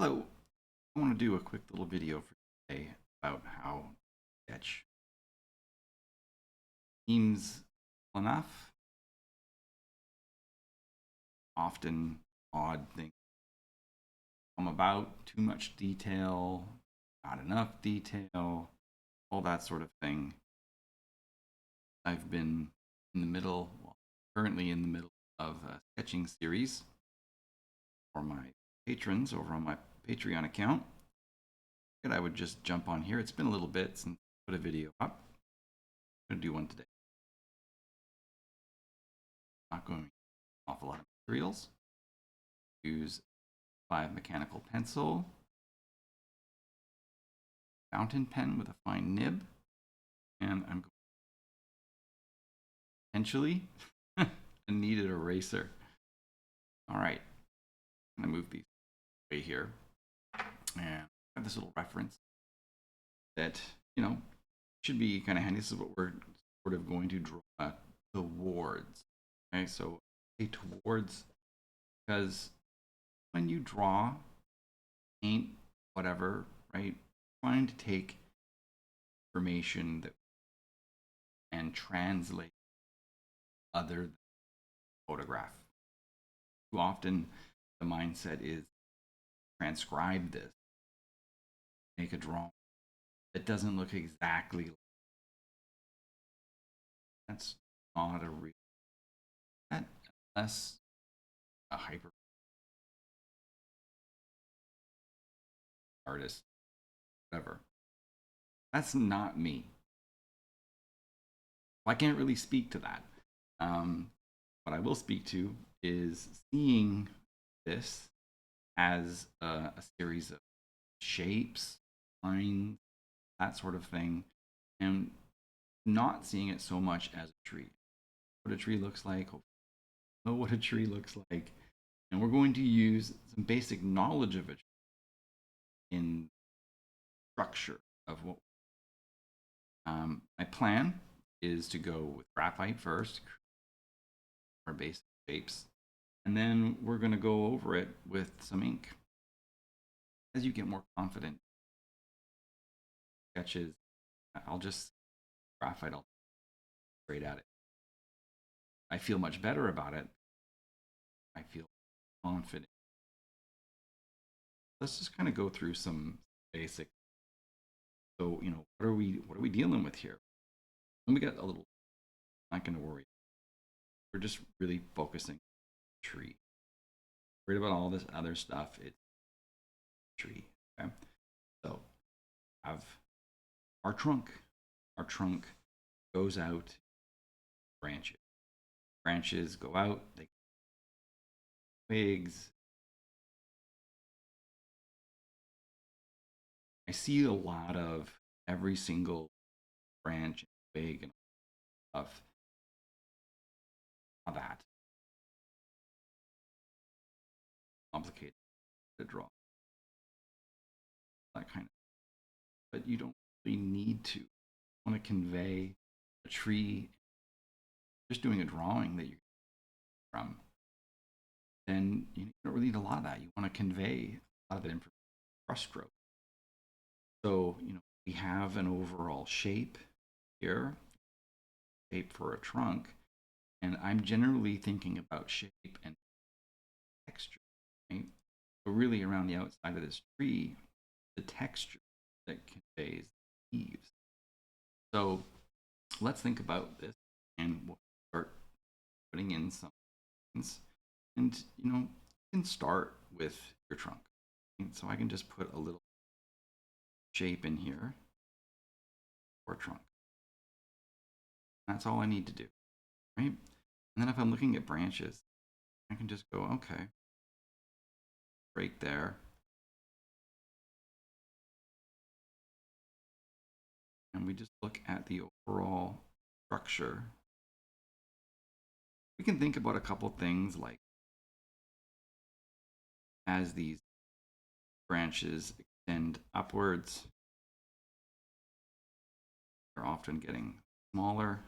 Hello, I want to do a quick little video for today about how to sketch seems enough, often odd things come about, too much detail, not enough detail, all that sort of thing. I've been in the middle, well, currently in the middle of a sketching series for my patrons over on my Patreon account. I would just jump on here. It's been a little bit since I put a video up. I'm going to do one today. Not going to awful lot of materials. Use 5 mechanical pencil, fountain pen with a fine nib, and I'm going potentially a kneaded eraser. All right, I'm gonna move these away here, and I have this little reference that should be kind of handy. This is what we're sort of going to draw towards. Okay, so say towards because when you draw, paint, whatever, right? Trying to take information that and translate other than photograph. Too often the mindset is transcribe this, make a drawing that doesn't look exactly like that's not a real that unless a hyper artist, whatever. That's not me. I can't really speak to that. What I will speak to is seeing this as a series of shapes, lines, that sort of thing, and not seeing it so much as a tree. What a tree looks like, know what a tree looks like, and we're going to use some basic knowledge of it in structure of what. My plan is to go with graphite first, our basic shapes, and then we're going to go over it with some ink. As you get more confident sketches, I'll just graphite all straight at it. I feel much better about it. I feel confident. Let's just kind of go through some basic. So, what are we dealing with here? And we got a little, not going to worry. We're just really focusing on the tree. Worried about all this other stuff. It's tree. Okay. So have our trunk. Our trunk goes out branches. Branches go out, they twigs. I see a lot of every single branch, twig, and stuff. How that complicated to draw. That kind of, but you don't really need to. Want to convey a tree, just doing a drawing that you're from, then you don't really need a lot of that. You want to convey a lot of the information, brushstroke. So, we have an overall shape here, shape for a trunk, and I'm generally thinking about shape and texture, right? So really around the outside of this tree, the texture that conveys the leaves. So let's think about this and we'll start putting in some things. And you can start with your trunk. And so I can just put a little shape in here for a trunk. That's all I need to do, right? And then if I'm looking at branches, I can just go, okay, break there. And we just look at the overall structure. We can think about a couple things like as these branches extend upwards, they're often getting smaller.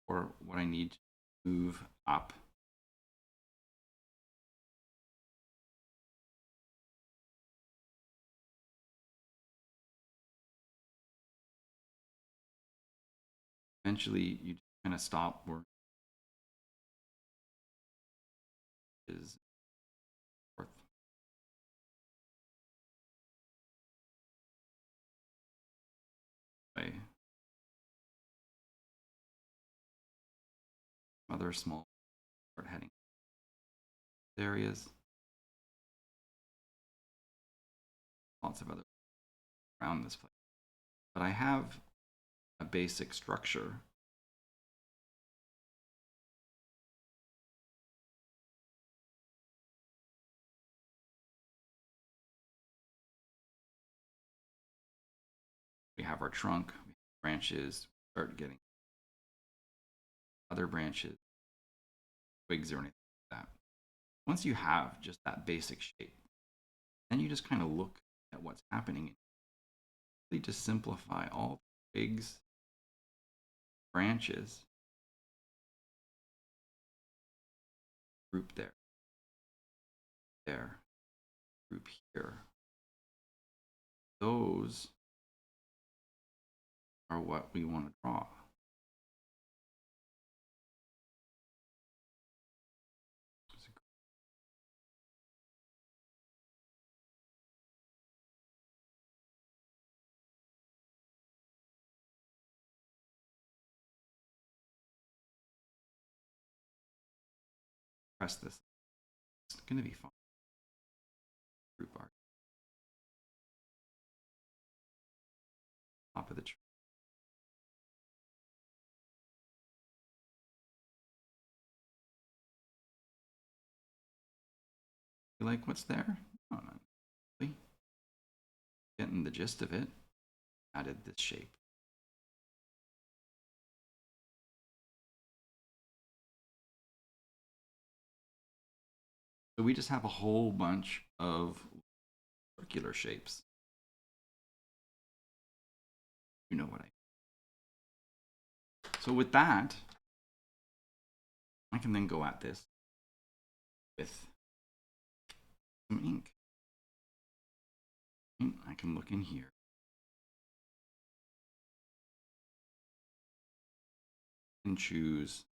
Or what I need to move up Eventually, you kind of stop working. Is fourth. Way. Other small start heading areas. Lots of other around this place. But I have a basic structure. We have our trunk, branches, start getting other branches, twigs, or anything like that. Once you have just that basic shape, then you just kind of look at what's happening. Really just simplify all the twigs, branches, group there, group here. Those are what we want to draw. Press this. It's going to be fun. Group art. Top of the tree. You like what's there? No, not really. Getting the gist of it. Added this shape. So we just have a whole bunch of circular shapes. You know what I mean. So with that, I can then go at this with some ink. I can look in here. And choose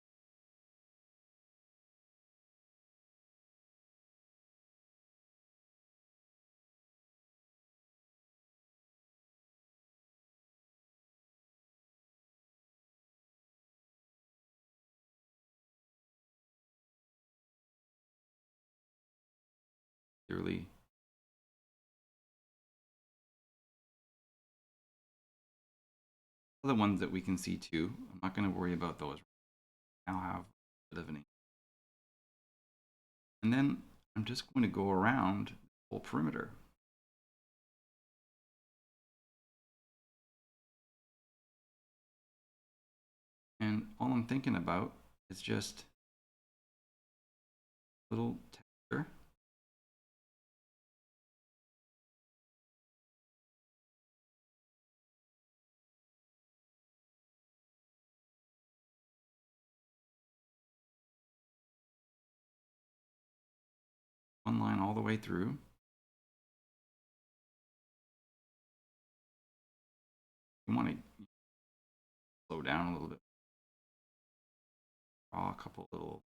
clearly. Other ones that we can see too. I'm not going to worry about those. I'll have a bit of an ink. And then I'm just going to go around the whole perimeter. And all I'm thinking about is just little texture. One line all the way through. You want to slow down a little bit. Draw a couple little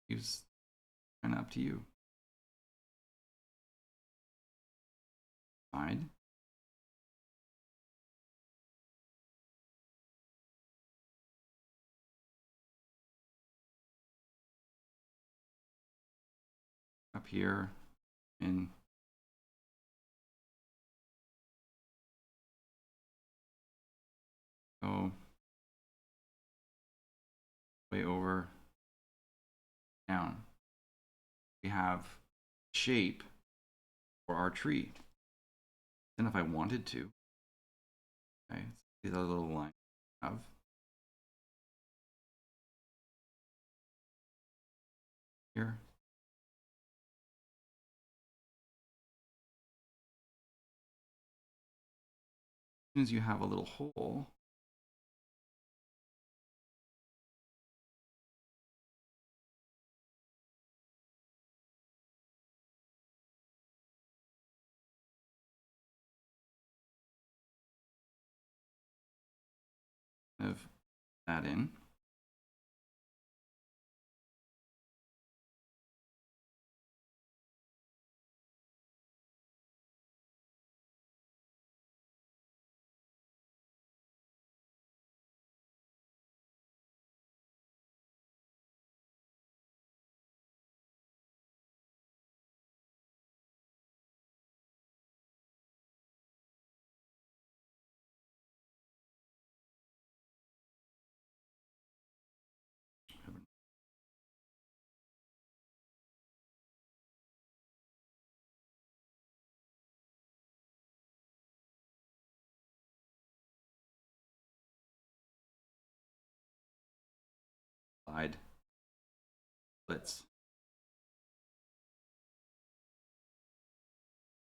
leaves, kind of up to you. Side. Up here in go way over down. We have shape for our tree. Then if I wanted to, okay, see that little line I have. Here. As soon as you have a little hole, of that in. Slide splits.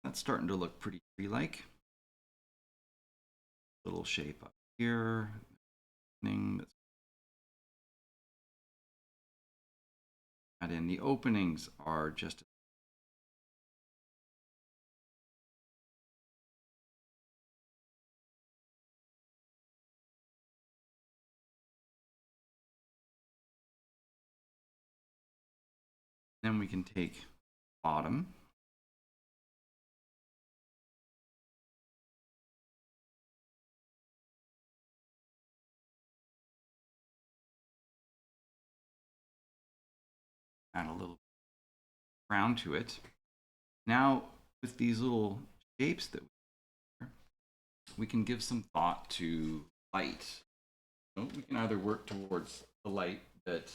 That's starting to look pretty tree-like. Little shape up here. Add in the openings are just then we can take bottom add a little crown to it. Now with these little shapes that we can give some thought to light. We can either work towards the light that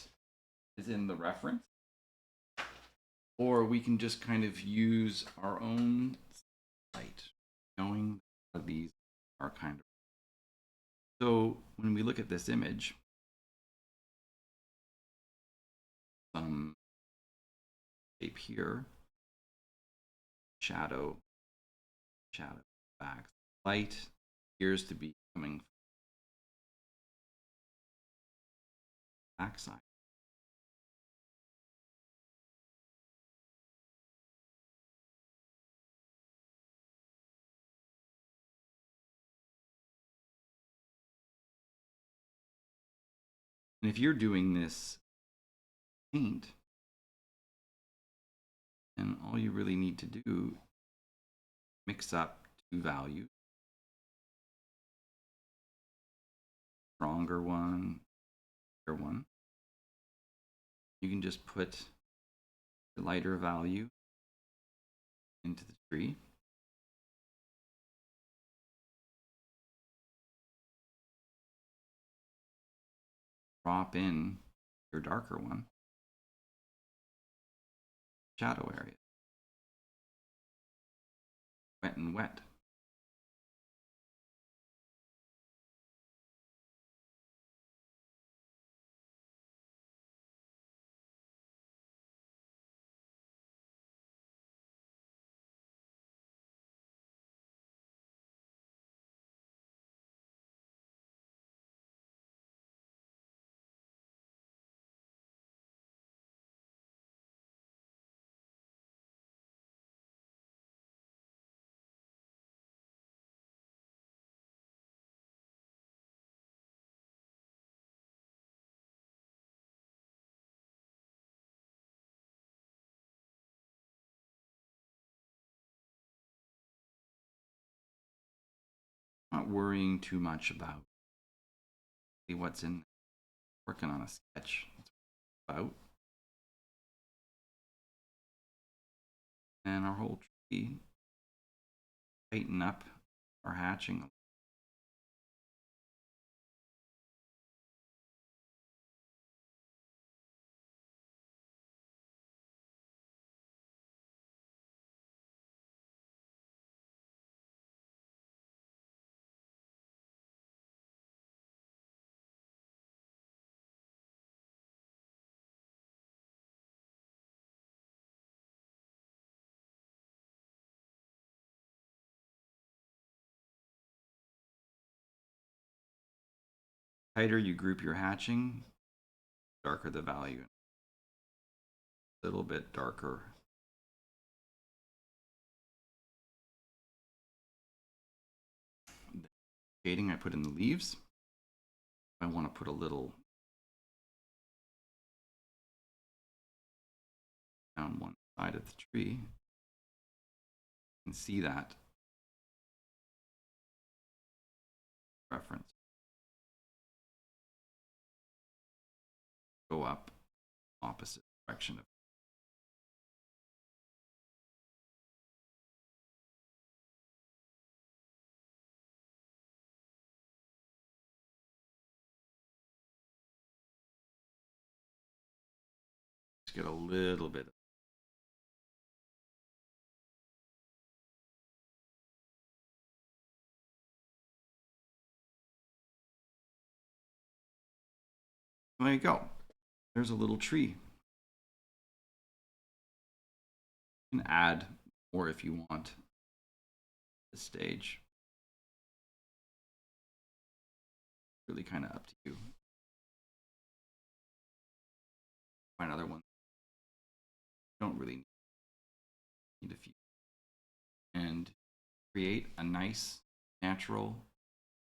is in the reference, or we can just kind of use our own light, knowing that these are kind of. So when we look at this image, some shape here, shadow back. Light appears to be coming from the backside. And if you're doing this paint, then all you really need to do mix up two values. Stronger one, lighter one. You can just put the lighter value into the tree. Drop in your darker one. Shadow area. Wet and wet. Not worrying too much about what's in there. Working on a sketch. That's what it's about. And our whole tree, tighten up our hatching. The tighter you group your hatching, darker the value. A little bit darker. The shading I put in the leaves. I want to put a little down one side of the tree, you can see that reference go up opposite direction of just get a little bit. There you go. There's a little tree. You can add more if you want at this stage. Really kind of up to you. Find another one. Don't really need a few. And create a nice natural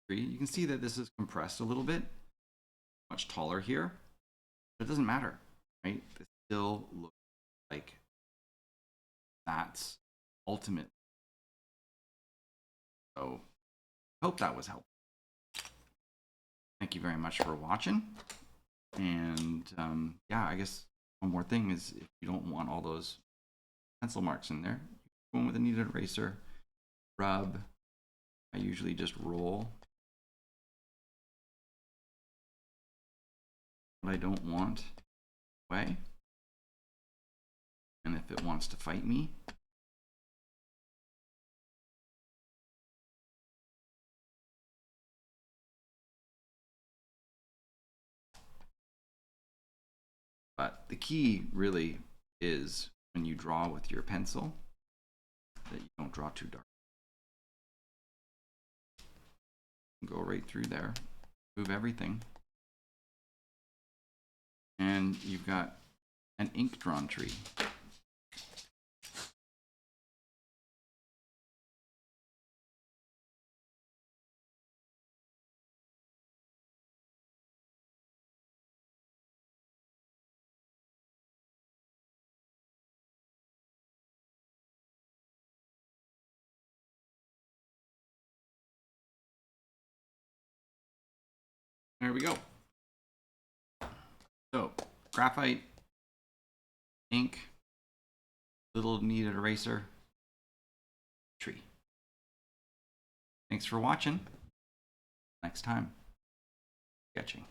tree. You can see that this is compressed a little bit, much taller here, but it doesn't matter, right? This still looks like that's ultimate. So I hope that was helpful. Thank you very much for watching. And yeah, I guess one more thing is if you don't want all those pencil marks in there, go in with a kneaded eraser, rub. I usually just roll what I don't want away. And if it wants to fight me, but the key really is when you draw with your pencil that you don't draw too dark. Go right through there, move everything, and you've got an ink drawn tree. There we go. So graphite, ink, little kneaded eraser, tree. Thanks for watching. Next time, sketching.